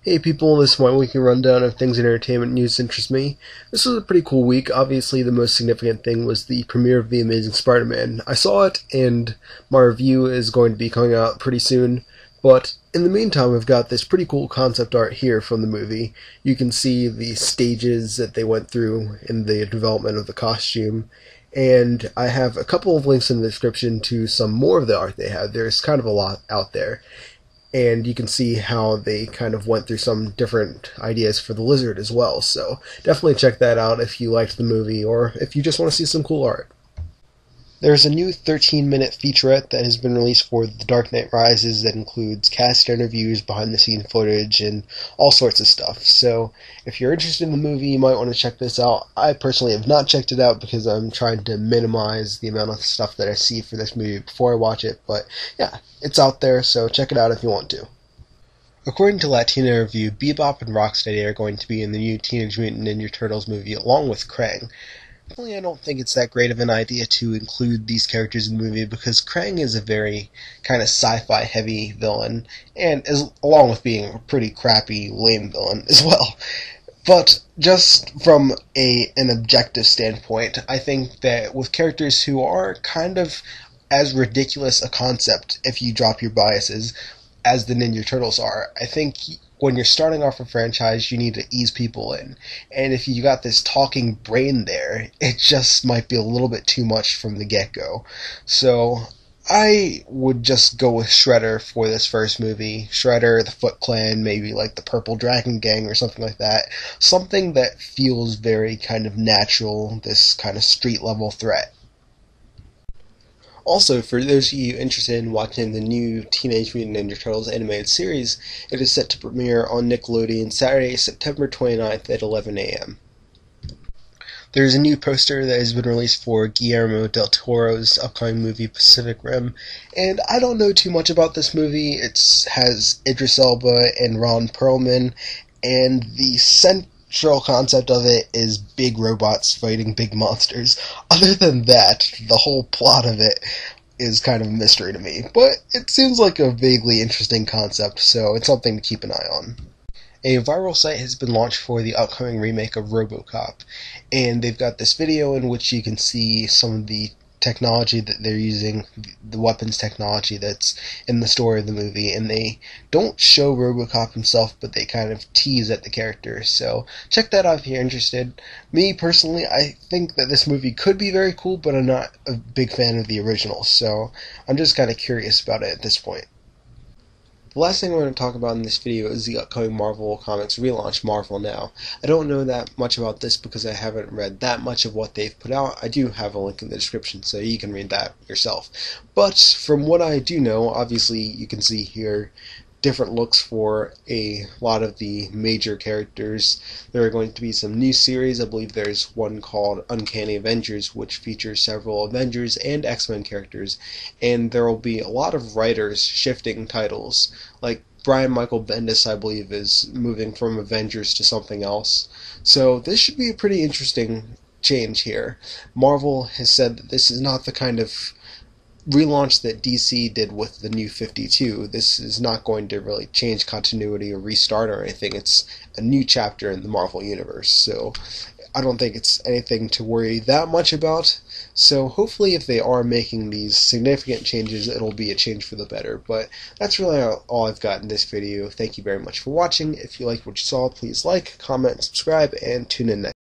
Hey people, this is my weekly rundown of things in entertainment news that interest me. This was a pretty cool week. Obviously, the most significant thing was the premiere of The Amazing Spider-Man. I saw it, and my review is going to be coming out pretty soon. But in the meantime, we've got this pretty cool concept art here from the movie. You can see the stages that they went through in the development of the costume. And I have a couple of links in the description to some more of the art they have. There's kind of a lot out there. And you can see how they kind of went through some different ideas for the lizard as well. So definitely check that out if you liked the movie or if you just want to see some cool art. There's a new 13-minute featurette that has been released for The Dark Knight Rises that includes cast interviews, behind-the-scenes footage, and all sorts of stuff. So if you're interested in the movie, you might want to check this out. I personally have not checked it out because I'm trying to minimize the amount of stuff that I see for this movie before I watch it. But yeah, it's out there, so check it out if you want to. According to Latina Review, Bebop and Rocksteady are going to be in the new Teenage Mutant Ninja Turtles movie along with Krang. Personally, I don't think it's that great of an idea to include these characters in the movie because Krang is a very kind of sci-fi heavy villain, and along with being a pretty crappy, lame villain as well. But just from an objective standpoint, I think that with characters who are kind of as ridiculous a concept, if you drop your biases, as the Ninja Turtles are, I think when you're starting off a franchise, you need to ease people in. And if you got this talking brain there, it just might be a little bit too much from the get-go. So I would just go with Shredder for this first movie. Shredder, the Foot Clan, maybe like the Purple Dragon Gang or something like that. Something that feels very kind of natural, this kind of street-level threat. Also, for those of you interested in watching the new Teenage Mutant Ninja Turtles animated series, it is set to premiere on Nickelodeon Saturday, September 29th at 11 a.m. There's a new poster that has been released for Guillermo del Toro's upcoming movie Pacific Rim, and I don't know too much about this movie. It has Idris Elba and Ron Perlman, and the central concept of it is big robots fighting big monsters. Other than that, the whole plot of it is kind of a mystery to me, but it seems like a vaguely interesting concept, so it's something to keep an eye on. A viral site has been launched for the upcoming remake of Robocop, and they've got this video in which you can see some of the technology that they're using, the weapons technology that's in the story of the movie, and they don't show Robocop himself, but they kind of tease at the character, so check that out if you're interested. Me, personally, I think that this movie could be very cool, but I'm not a big fan of the original, so I'm just kind of curious about it at this point. The last thing I want to talk about in this video is the upcoming Marvel Comics Relaunch, Marvel Now. I don't know that much about this because I haven't read that much of what they've put out. I do have a link in the description so you can read that yourself. But from what I do know, obviously you can see here different looks for a lot of the major characters. There are going to be some new series. I believe there's one called Uncanny Avengers, which features several Avengers and X-Men characters, and there will be a lot of writers shifting titles. Like Brian Michael Bendis, I believe, is moving from Avengers to something else. So this should be a pretty interesting change here. Marvel has said that this is not the kind of relaunch that DC did with the New 52. This is not going to really change continuity or restart or anything. It's a new chapter in the Marvel Universe, so I don't think it's anything to worry that much about. So hopefully if they are making these significant changes, it'll be a change for the better. But that's really all I've got in this video. Thank you very much for watching. If you liked what you saw, please like, comment, subscribe, and tune in next time.